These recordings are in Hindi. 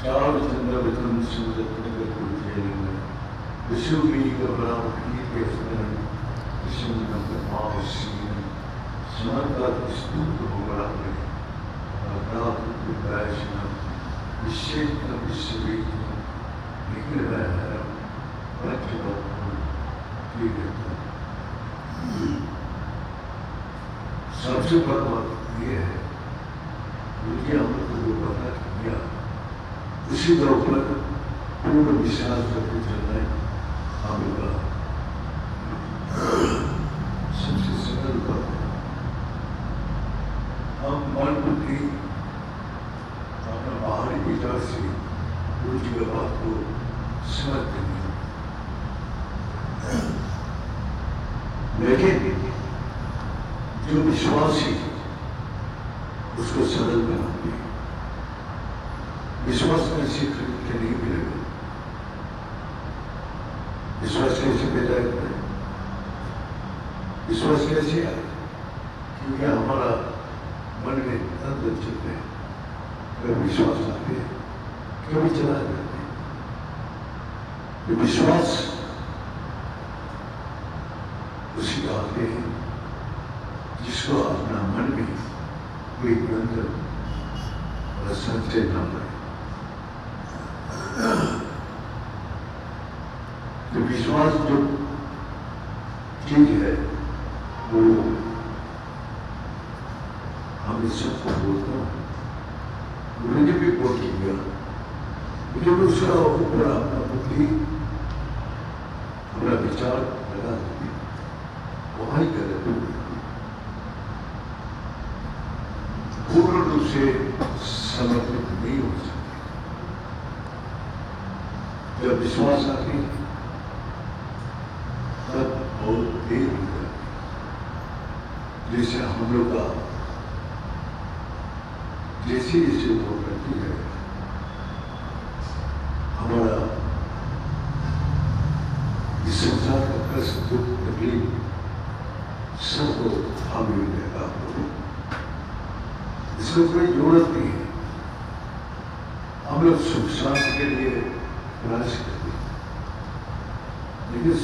चार चंद्र वितरण सुंदर विश्व भी कबरा के स्मरण विश्व में मावसीन समर्था स्तूप होगा में अपराध विकासना विशेष विश्व निकल रहा है बच्चों सबसे बड़ा बात यह है मुझे हमको जो पता किया उसी के ऊपर पूर्ण विश्वास करके चलना है हमें सबसे सरल बात है। हम मन बुद्धि अपना बाहरी विचार से रुचि की बात को समझते हैं, लेकिन जो विश्वासी उसको सरल बनाती है। विश्वास में ऐसी खरीद के नहीं मिलेगा। विश्वास कैसे पैदा होता है? विश्वास कैसे आए? क्योंकि हमारा मन में अंदर चलते हैं, कभी विश्वास आते हैं, कभी चला जाते हैं। ये विश्वास उसी का आते हैं जिसको अपना मन में कोई ग्रंथ और संचय न पड़े। तो विश्वास जो चीज है वो हम इस सबको बोलता हूँ, मुझे भी बोल गया, मुझे उसका ऊपर अपना बुद्धि अपना विचार लगा देती वहाँ ही करे पूर्ण रूप से समर्पित नहीं हो सकते। जब विश्वास आती है तब बहुत देर हो जाती, जैसे हम लोग का जैसे जैसे वो करती है हमारा इस संसार का कष्ट दुख तकलीफ सबको हम ही देगा। इसको कोई जरूरत नहीं है। हम लोग सुख शांति के लिए प्रयास करते हैं, लेकिन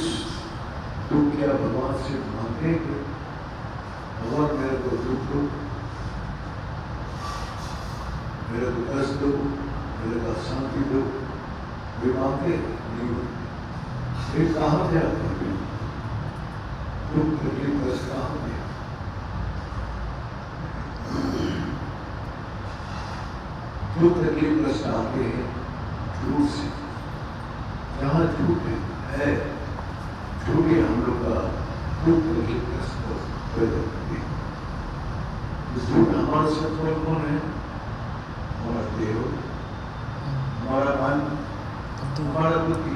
दुख क्या भगवान से मांगते हैं कि भगवान मेरे को दुख दो, मेरे को कष्ट दो, मेरे को शांति दो, वे मांगते नहीं होते। फिर कहाँ से आते हैं दुख तकलीफ कष्ट कहाँ से? दुख तकलीफ कष्ट आते हैं झूठ से। जहाँ झूठ है झूठ ही हम लोग का दुख तकलीफ कष्ट पैदा करते हैं। झूठ हमारा शत्रु कौन है? हमारा देह, हमारा मन, हमारा बुद्धि।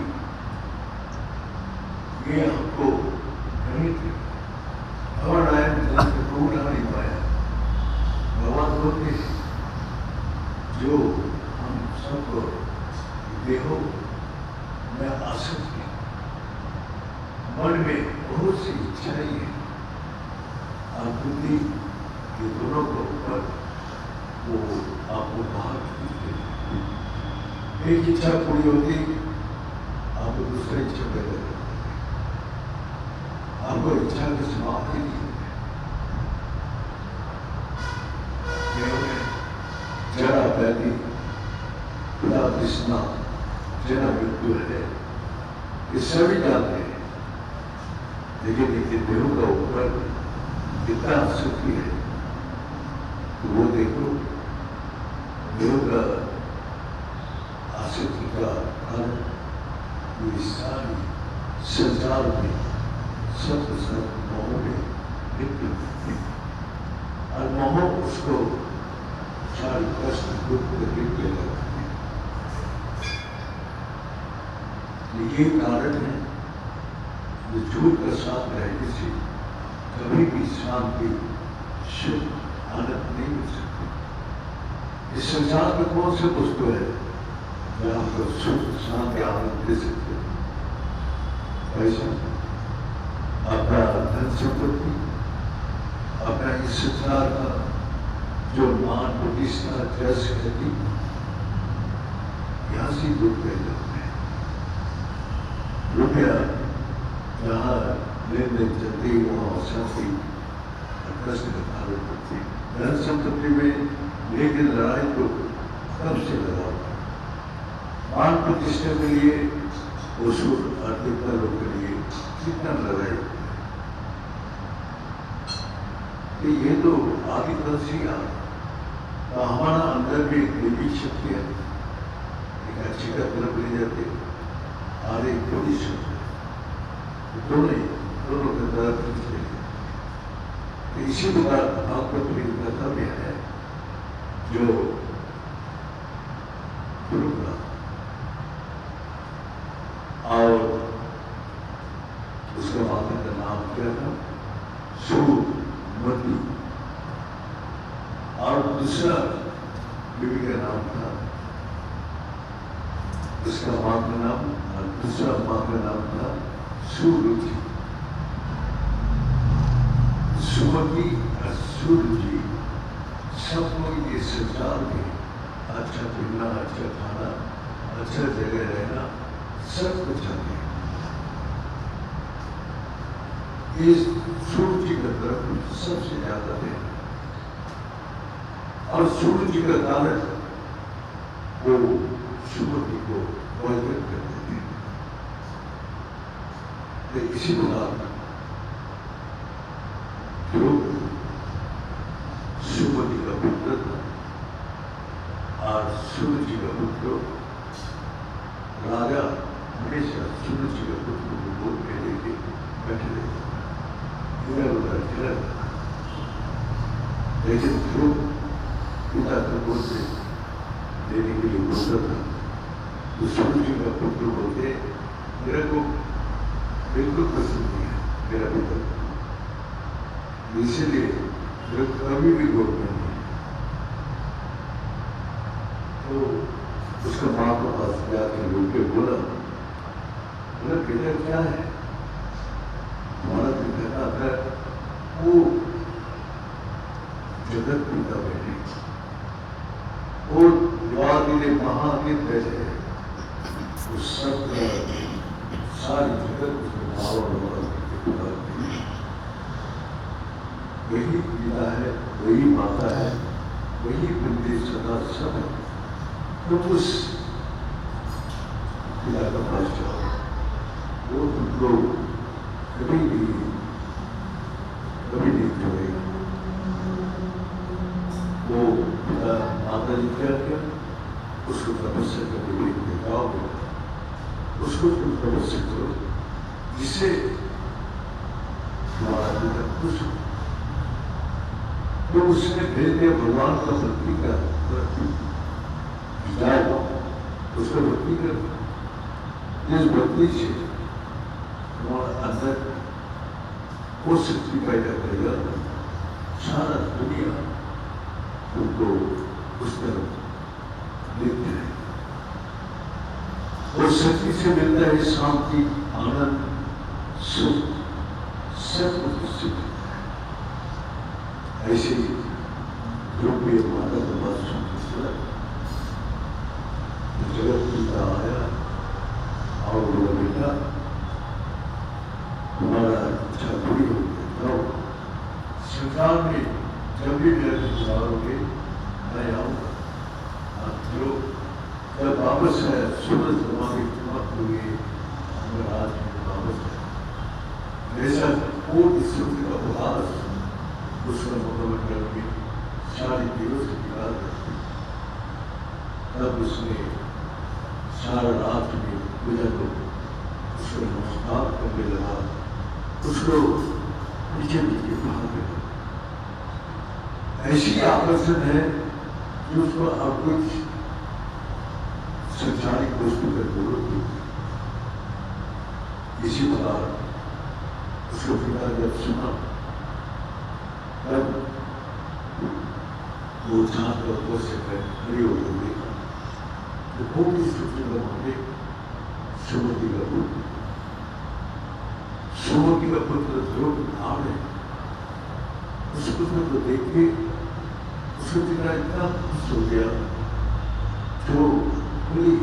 ये हमको नहीं थे हमारा ढूंढ नहीं पाया। भगवान बोलते हैं जो हम सबको देहो में आसक्त है, मन में बहुत सी इच्छाएं हैं और बुद्धि ये दोनों को ऊपर वो आपको बाहर खींचते हैं। एक इच्छा पूरी होती आपको दूसरी इच्छा पैदा करती, आपको इच्छा की समाप्ति नहीं होती। जरा व्याधि खुदा तृष्णा जरा मृत्यु है, ये सभी जानते हैं, लेकिन इनके देहों का ऊपर कितना आसक्ति है तो वो देखो। देहों का आसक्ति का कारण ये सारी संसार में सब मोह में लिप्त है और मोह उसको सारी कष्ट दुख तकलीफ ले जाती है। ये कारण है जो झूठ का साथ रहने से कभी भी शांति सुख आनंद नहीं मिल सकती। इस संसार में कौन से वस्तु है जो आपको सुख शांति आनंद दे सकते? पैसा, अपना धन संपत्ति, अपना इस संसार का जो मान प्रतिष्ठा जस कहती सी दुख पैदा है। रुपया जहाँ लेन देन चलती वहाँ अशांति कष्ट का कारण करती। धन संपत्ति में लेकिन लड़ाई तो कब से लगा हुआ। मान प्रतिष्ठा के लिए उसूल आर्थिक लोगों के लिए कितना लड़ाई होती है। तो ये तो आदि कलसिया तो हमारा अंदर भी एक देवी शक्ति है, एक अच्छी का तरफ ले जाती है और एक बुरी शक्ति दोनों का तरफ खींचते हैं। तो इसी प्रकार भागवत में कर्तव्य है जो गुरु का और उसका माता का नाम क्या था? सुमति। और दूसरा बीवी का नाम था, उसका मां का नाम और दूसरा मां का नाम था सुरुचि। सुमति और सुरुचि सबको ये संसार में अच्छा पीना, अच्छा खाना, अच्छा जगह रहना सब कुछ चाहते हैं। इस सुरुचि का तरफ सबसे ज्यादा है और सुरुचि का कारण वो सुमति को वैदिक कर देते हैं। तो इसी प्रकार जो सुमति का पुत्र था और सुरुचि का पुत्र, राजा हमेशा सुरुचि का पुत्र को बोल के लेके बैठे रहते, इधर उधर फिर। लेकिन ध्रुव पिता को बोलते देने के लिए बोलता था तो सुरुचि का पुत्र बोलते मेरे को बिल्कुल पसंद नहीं है मेरा पिता, इसलिए मेरे कभी भी गोद में नहीं। तो उसका माँ को पास जाकर रोक के बोला मेरा पिता क्या है? हमारा पिता का अगर वो जगत पिता बैठे वो द्वादिले महादेव बैठे उस सब सारी जगत वही पिता है, वही माता है, वही बंदे सदा सब है। तो उस पिता का पास जाओ, वो तुमको कभी नहीं छोड़ेगा। वो पिता माता जी क्या किया, उसको तपस्या करके लेके जाओगे, उसको तुम तपस्या करो जिससे हमारा पिता खुश हो। तो उसने भेज दिया भगवान का भक्ति का जाएगा, उसका भक्ति कर। जिस भक्ति से हमारा अंदर वो शक्ति पैदा करेगा, सारा दुनिया उनको उस तरफ देखते हैं। और शक्ति से मिलता है शांति, आनंद, सुख, सब कुछ सुख। ऐसे द्रव्य माता का बात सुनकर जगत पिता आया और बोला बेटा तुम्हारा इच्छा पूरी हो गई, संसार में जब भी मेरे विचारोगे मैं आऊँगा। जो जब वापस है सूरज तुम्हारी चमक हुई आज वापस है ऐसा कोट सूर्य का उदास उसका मुकाबला करके सारी दिनों से निकाल करती। तब उसने सारा रात में पूजा को उसको नमस्कार करने लगा, उसको नीचे नीचे भाग लगा। ऐसी आकर्षण है कि उसको अब कुछ संसारिक वस्तु का जरूरत नहीं। इसी प्रकार उसको पिता जब सुना तब वो छात्र को से खड़ी होकर देखा तो बहुत ही सुंदर होंगे सुमति का पुत्र। सुमति का पुत्र ध्रुव आ गए। उस पुत्र को देख के उसको पिता इतना खुश हो गया जो बोली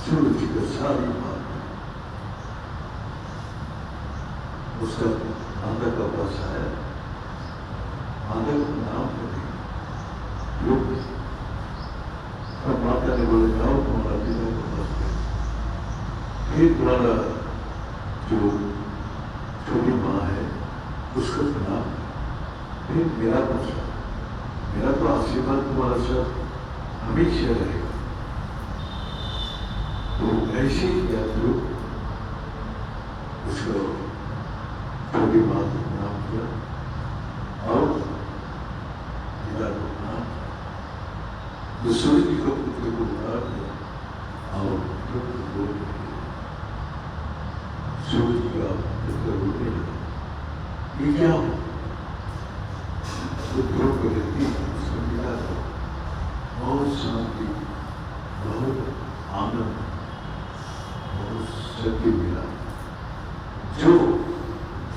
सूरज की सारी बात उसका माता का पास आया, माता को नाम करें लोग। अब माता ने बोले जाओ तुम्हारा पिता को पास करें। फिर तुम्हारा जो छोटी माँ है उसका नाम, फिर मेरा पूछा, मेरा तो आशीर्वाद तुम्हारा सब हमेशा रहेगा। तो ऐसे ही क्या करो, उसको छोटी माँ को नाम किया और पिता को नाम, तो सूर्य जी को पुत्र को उतार दिया और पुत्र बोल दिया। सूर्य जी का पुत्र बोलने लगा, ये क्या हो? पुत्रों को रहती उसको मिला था बहुत शांति, बहुत आनंद, बहुत शक्ति मिला। जो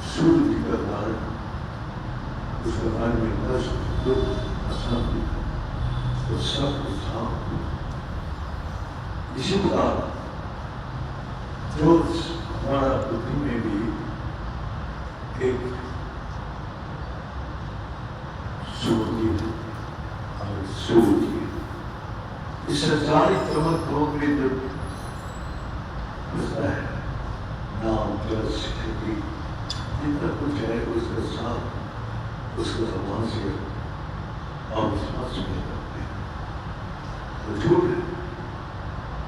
सूर्य जी का कारण उसके बारे में कष्ट, दुख, अशांति तो सब कुछ शांत हुआ। इसी प्रकार जो हमारा बुद्धि में भी एक सूर्य और सूर्य इस संसारिक चमत्कारों के जब घुसता है, नाम जल खेती जितना कुछ है उसके साथ उसको भगवान से अविश्वास में करते हैं, तो झूठ है।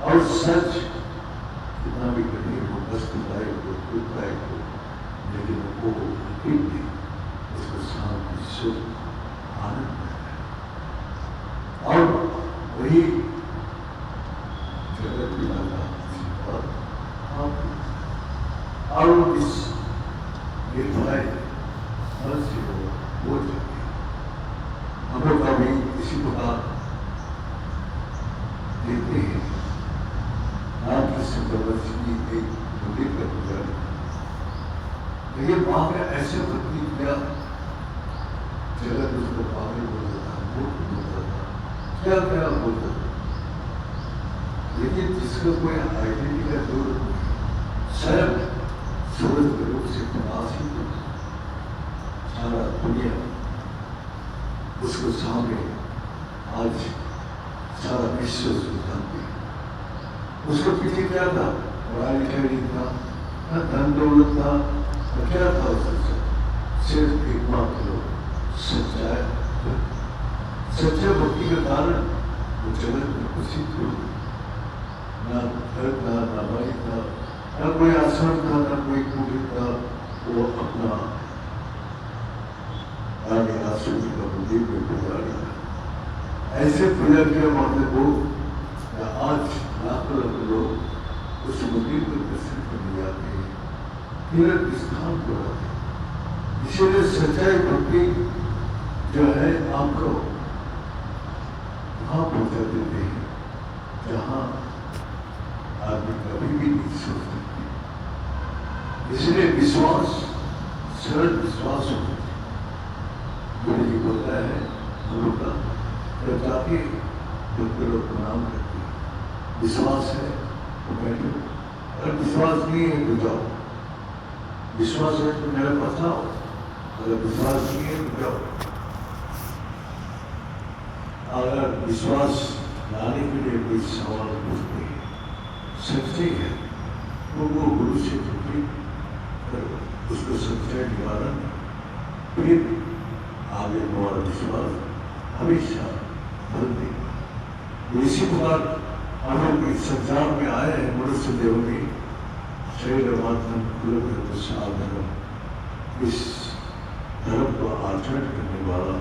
और सच कितना भी कठिन हो, कष्टदायक हो, दुखदायक हो, लेकिन वो फिर भी उसको शांति, सुख, आनंद है। और वही जगत पिता का और इस निर्भय मन से वो जाते। हम लोग का भी इसी प्रकार देखते हैं। रामकृष्ण परमहंस जी एक मंदिर का पूजा, लेकिन वहां में ऐसे भक्ति किया, जगत उसको पागल बोलता था, मूर्ख बोलता था, क्या क्या बोलता था, लेकिन जिसका कोई आइडेंटिटी का जरूरत नहीं, स्वयं सूरज के रूप से प्रकाशित होता, सारा दुनिया उसको सामने आज सारा विश्व जानते हैं। उसको पीछे क्या था? पढ़ाई लिखाई नहीं था, न धन दौलत था, न क्या था उसका, सिर्फ एकमात्र सच्चाई, सच्चा भक्ति के कारण वो जगत में प्रसिद्ध हो। ना घर था, ना भाई था, ना कोई आश्रम था, ना कोई कुटीर था, वो अपना रानी आश्रम का मंदिर में पुजारी था। ऐसे पूजा किया मानते को आज लाखों लोग उस मंदिर को दर्शन करने जाते हैं, तीर्थ स्थान पर आते हैं। इसीलिए सच्चाई भक्ति जो है आपको वहां पहुंचा देते हैं जहां आदमी कभी भी नहीं सोच सकते। इसलिए विश्वास, सरल विश्वास होता है। गुरु जी बोलता है गुरु का जब जाके भक्त लोग प्रणाम करते हैं, विश्वास है तो बैठो, अगर विश्वास नहीं है तो जाओ, विश्वास है तो मेरे पास आओ, अगर विश्वास नहीं है तो जाओ। अगर विश्वास लाने के लिए कोई सवाल पूछते हैं, सच्चे है तो वो गुरु से पूछे, उसको सच्चाई निवारण, फिर आगे हमारा विश्वास हमेशा बल देगा। इसी प्रकार हम लोग इस संसार में आए हैं, मनुष्य देव में शरीर माध्यम कुल साधन, इस धर्म को आचरण करने वाला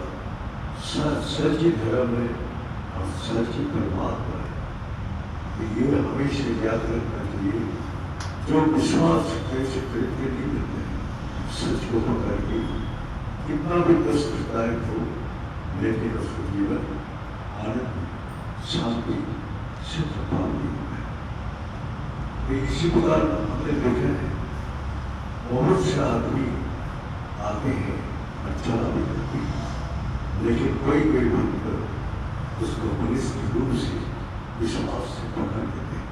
सच्ची धर्म है और सच्ची परमात्मा है। ये हमेशा याद रखना चाहिए। जो विश्वास कैसे करके नहीं मिलते हैं, सच को पकड़ के कितना भी कष्टदायक हो, लेकिन उसको जीवन आनंद, शांति से प्रभावित है। इसी प्रकार हमने देखा है, बहुत से आदमी आते हैं, अच्छा भी करते हैं, लेकिन कोई भक्त उसको मनुष्य रूप से विश्वास से पकड़ लेते हैं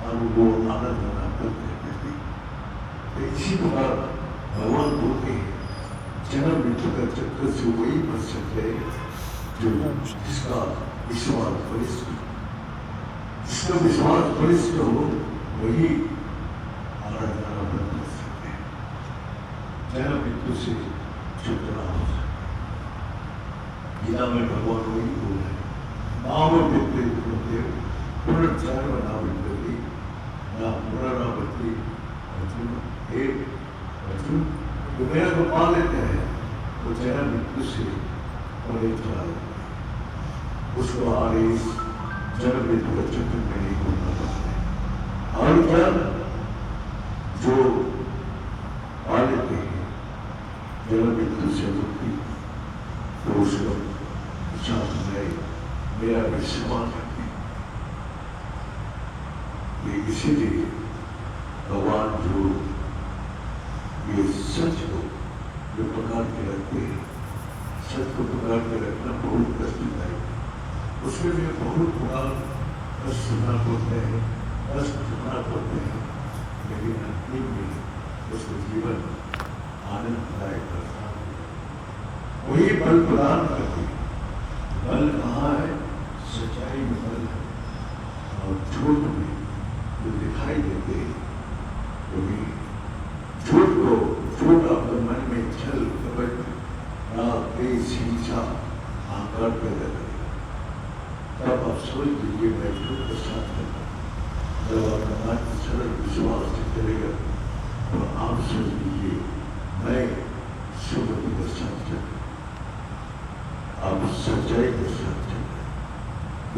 और वो आनंद अनापन करते थे। तो इसी प्रकार भगवान बोलते हैं जन्म मृत्यु का चक्कर से वही बच सकते हैं जो जिसका विश्वास बलिष्ठ, जिसका विश्वास बलिष्ठ हो वही आनंद अनापन कर सकते हैं, जन्म मृत्यु से छुटकारा हो सकता है। गीता में भगवान वही बोल रहे हैं, नाम व्यक्ति पुनर्जन्म ना विद्यते ना पुनरावृत्ति। अर्जुन हे अर्जुन, जो मेरा को पा लेते हैं वो जन्म मृत्यु से परे चला जाता है, उसको आगे इस जन्म मृत्यु का चक्कर में नहीं घूमना पड़ता है। और क्या जो पा लेते हैं जन्म मृत्यु से मुक्ति, तो उसको साथ में मेरा विश्वास रखते हैं। ये इसीलिए भगवान जो ये सच को जो पकड़ के रखते हैं, सच को पकड़ के रखना बहुत कष्टदायक है। उसके लिए बहुत बड़ा कष्ट सुनना पड़ता है, कष्ट चुकना पड़ता है, लेकिन अंतिम में उसको जीवन आनंददायक करता है। वही बल प्रदान करती है। बल कहाँ है? सच्चाई में बल है, और झूठ में जो दिखाई देते हैं वही झूठ को, झूठ अपने मन में छल कपट राग द्वेष हिंसा अहंकार पैदा करेगा। तब आप सोच लीजिए मैं झूठ का साथ करता हूँ। जब आपका मन सरल विश्वास से चलेगा तो आप सोच लीजिए मैं सुगति का साथ चलता, आप सच्चाई के साथ चलते।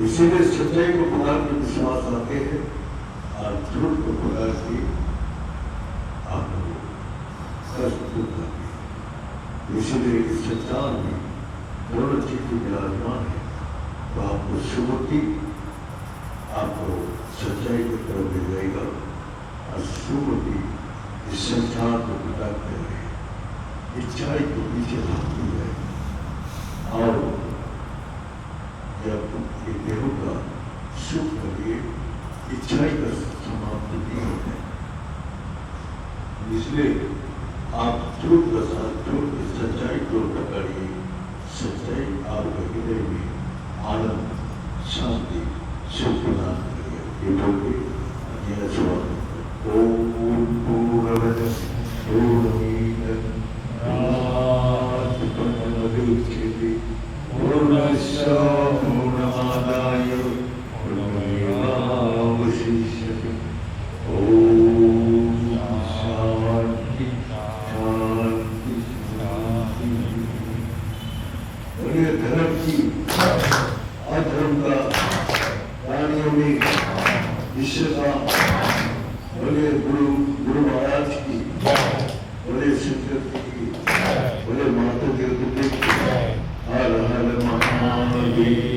इसीलिए सच्चाई को पकड़ के विश्वास आते हैं और झूठ को पकड़ के आपको कष्ट दूर करते हैं। इसीलिए इस संसार में दोनों चीजें विराजमान है, तो आपको सुगति, आपको सच्चाई की तरफ ले जाएगा, और सुगति इस संसार को बिताते रहे, इच्छाई को पीछे भागती है। और जब ये देह का सुख लगे, इच्छाई का समाप्त नहीं होता है। इसलिए आप झूठ का साथ, झूठ की सच्चाई को पकड़िए, सच्चाई आपके हृदय में आनंद, शांति, सुख प्रदान करिए। ये बोलिए यह स्वागत। ओम पूर्णमद पूर्णमिदं पूर्णमुदच्यते पूर्णस्य पूर्णमादाय पूर्णमेवावशिष्यते। ओम शांति शांति शांति। बोलिए धर्म की, अधर्म का, प्राणियों में विश्व का, बोले गुरु महाराज की, बोले शंकर की, बोले माता की, हर हर महादेव।